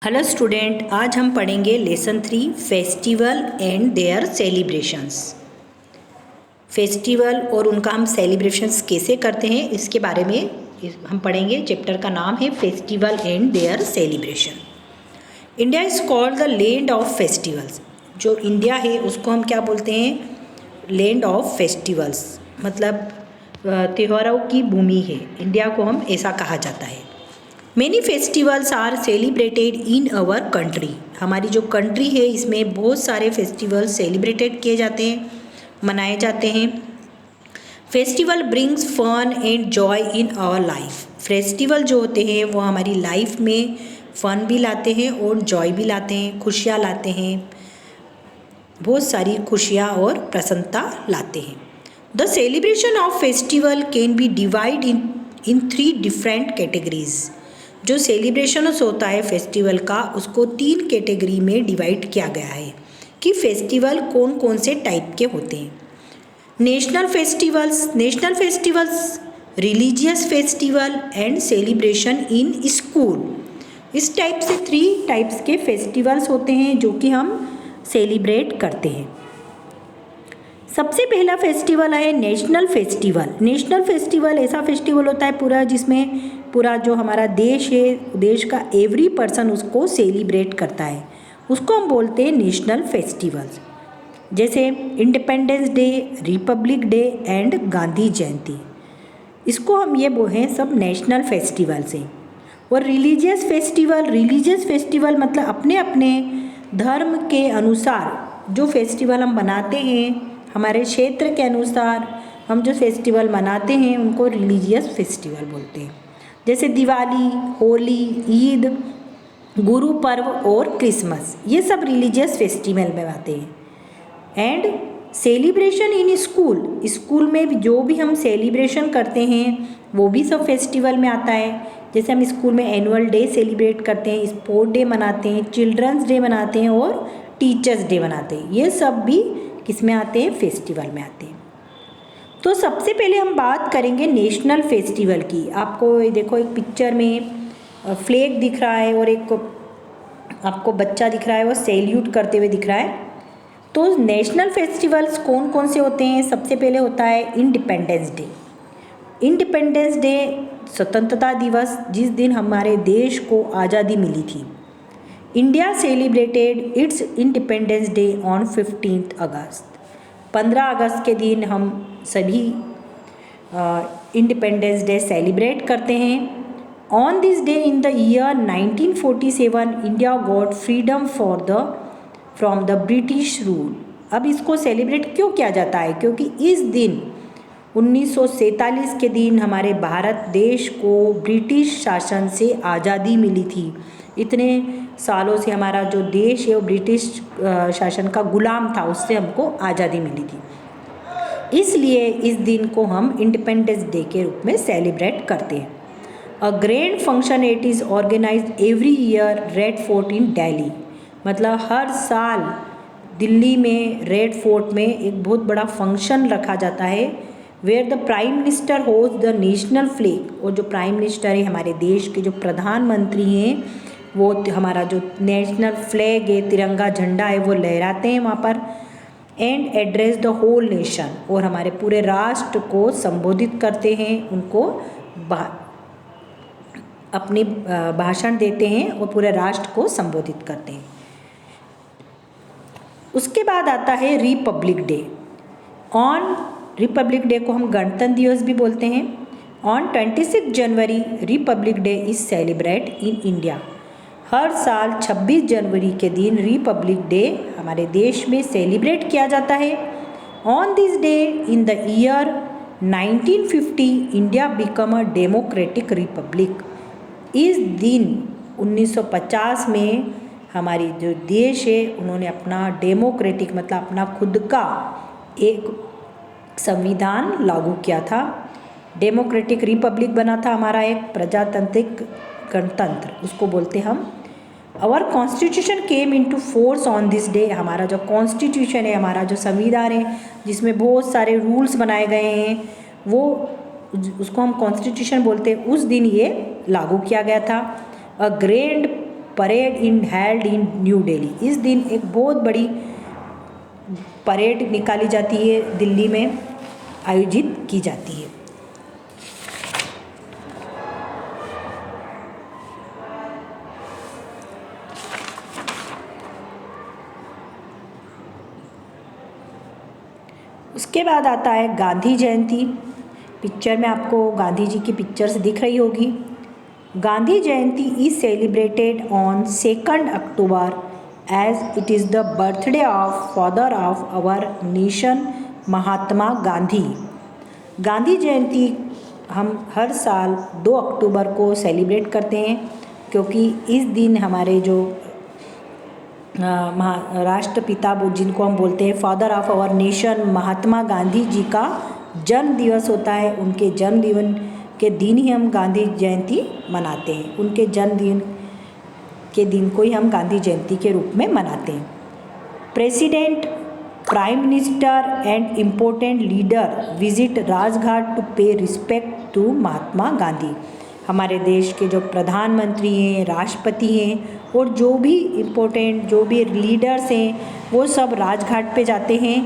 Hello student, आज हम पढ़ेंगे lesson 3 festival and their celebrations. Festival और उनका हम सेलिब्रेशंस कैसे करते हैं इसके बारे में हम पढ़ेंगे। चैप्टर का नाम है festival and their celebration. India is called the land of festivals. जो इंडिया है उसको हम क्या बोलते हैं? लैंड ऑफ फेस्टिवल्स, मतलब त्योहारों की भूमि है। इंडिया को हम ऐसा कहा जाता है। Many festivals are celebrated in our country. हमारी जो कंट्री है इसमें बहुत सारे फेस्टिवल्स सेलिब्रेटेड किए जाते हैं, मनाए जाते हैं। Festival brings fun and joy in our life. Festival जो होते हैं वो हमारी लाइफ में फन भी लाते हैं और जॉय भी लाते हैं, खुशियाँ लाते हैं, बहुत सारी खुशियाँ और प्रसन्नता लाते हैं। The celebration of festival can be divide in 3 different categories. जो सेलिब्रेशंस होता है फेस्टिवल का उसको 3 कैटेगरी में डिवाइड किया गया है कि फेस्टिवल कौन कौन से टाइप के होते हैं। National festivals, religious festival and celebration in school. इस टाइप से 3 टाइप्स के फेस्टिवल्स होते हैं जो कि हम सेलिब्रेट करते हैं। सबसे पहला फेस्टिवल है नेशनल फेस्टिवल। नेशनल फेस्टिवल ऐसा फेस्टिवल होता है पूरा जिसमें पूरा जो हमारा देश है, देश का एवरी पर्सन उसको सेलिब्रेट करता है, उसको हम बोलते हैं नेशनल फेस्टिवल्स। जैसे Independence Day, Republic Day and Gandhi Jayanti, इसको हम ये बोले सब नेशनल फेस्टिवल्स हैं। और रिलीजियस फेस्टिवल मतलब अपने अपने धर्म के अनुसार जो फेस्टिवल हम बनाते हैं, हमारे क्षेत्र के अनुसार हम जो फेस्टिवल मनाते हैं उनको रिलीजियस फेस्टिवल बोलते हैं। जैसे दिवाली, होली, ईद, गुरु पर्व और क्रिसमस, ये सब रिलीजियस फेस्टिवल में आते हैं। एंड सेलिब्रेशन इन स्कूल में जो भी हम सेलिब्रेशन करते हैं वो भी सब फेस्टिवल में आता है। जैसे हम स्कूल में एनुअल डे सेलिब्रेट करते हैं, स्पोर्ट डे मनाते हैं, चिल्ड्रंस डे मनाते हैं और टीचर्स डे मनाते हैं। ये सब भी किस में आते हैं? फेस्टिवल में आते हैं। तो सबसे पहले हम बात करेंगे नेशनल फेस्टिवल की। आपको देखो एक पिक्चर में फ्लैग दिख रहा है और एक आपको बच्चा दिख रहा है, वो सैल्यूट करते हुए दिख रहा है। तो नेशनल फेस्टिवल्स कौन कौन से होते हैं? सबसे पहले होता है इंडिपेंडेंस डे। इंडिपेंडेंस डे स्वतंत्रता दिवस, जिस दिन हमारे देश को आज़ादी मिली थी। India celebrated it's independence day on 15 अगस्त। 15 अगस्त के दिन हम सभी इंडिपेंडेंस डे सेलिब्रेट करते हैं। On this day in the year 1947 India got freedom from the British rule. अब इसको सेलिब्रेट क्यों किया जाता है? क्योंकि इस दिन 1947 के दिन हमारे भारत देश को ब्रिटिश शासन से आज़ादी मिली थी। इतने सालों से हमारा जो देश है वो ब्रिटिश शासन का गुलाम था, उससे हमको आज़ादी मिली थी। इसलिए इस दिन को हम इंडिपेंडेंस डे के रूप में सेलिब्रेट करते हैं। A grand function it is organised every year Red Fort in Delhi. मतलब हर साल दिल्ली में रेड फोर्ट में एक बहुत बड़ा फंक्शन रखा जाता है, where the prime minister holds the national flag. और जो प्राइम मिनिस्टर है, हमारे देश के जो प्रधानमंत्री हैं, वो हमारा जो नेशनल फ्लैग है, तिरंगा झंडा है, वो लहराते हैं वहाँ पर। And address the whole nation, और हमारे पूरे राष्ट्र को संबोधित करते हैं, उनको अपनी भाषण देते हैं और पूरे राष्ट्र को संबोधित करते हैं। उसके बाद आता है Republic Day. On Republic Day को हम गणतंत्र दिवस भी बोलते हैं। On 26 January Republic Day is celebrate in India. हर साल 26 जनवरी के दिन रिपब्लिक डे हमारे देश में सेलिब्रेट किया जाता है। On this day in the year 1950 India become a democratic Republic. इस दिन 1950 में हमारी जो देश है उन्होंने अपना डेमोक्रेटिक मतलब अपना खुद का एक संविधान लागू किया था। डेमोक्रेटिक रिपब्लिक बना था हमारा, एक प्रजातांत्रिक गणतंत्र उसको बोलते हम। Our constitution came into force on this day. हमारा जो कॉन्स्टिट्यूशन है, हमारा जो संविधान है, जिसमें बहुत सारे रूल्स बनाए गए हैं, वो उसको हम कॉन्स्टिट्यूशन बोलते हैं, उस दिन ये लागू किया गया था। A grand parade in held in new Delhi. इस दिन एक बहुत बड़ी परेड निकाली जाती है, दिल्ली में आयोजित की जाती है। उसके बाद आता है गांधी जयंती। पिक्चर में आपको गांधी जी की पिक्चर्स दिख रही होगी। Gandhi Jayanti is celebrated on 2 October as it is the birthday of father of our nation Mahatma Gandhi. Gandhi Jayanti हम हर साल 2 अक्टूबर को सेलिब्रेट करते हैं, क्योंकि इस दिन हमारे जो राष्ट्रपिता जिनको हम बोलते हैं father of our nation Mahatma Gandhi ji का जन्म दिवस होता है। उनके जन्मदिन के दिन ही हम गांधी जयंती मनाते हैं। उनके जन्मदिन के दिन को ही हम गांधी जयंती के रूप में मनाते हैं। President, prime minister and important leader visit Rajghat to pay respect to Mahatma Gandhi. हमारे देश के जो प्रधानमंत्री हैं, राष्ट्रपति हैं और जो भी इम्पोर्टेंट जो भी लीडर्स हैं वो सब राजघाट पे जाते हैं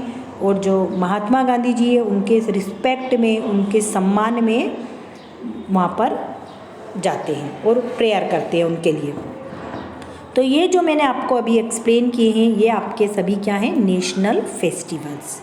और जो महात्मा गांधी जी है उनके रिस्पेक्ट में, उनके सम्मान में वहाँ पर जाते हैं और प्रेयर करते हैं उनके लिए। तो ये जो मैंने आपको अभी एक्सप्लेन किए हैं ये आपके सभी क्या हैं, नेशनल फेस्टिवल्स।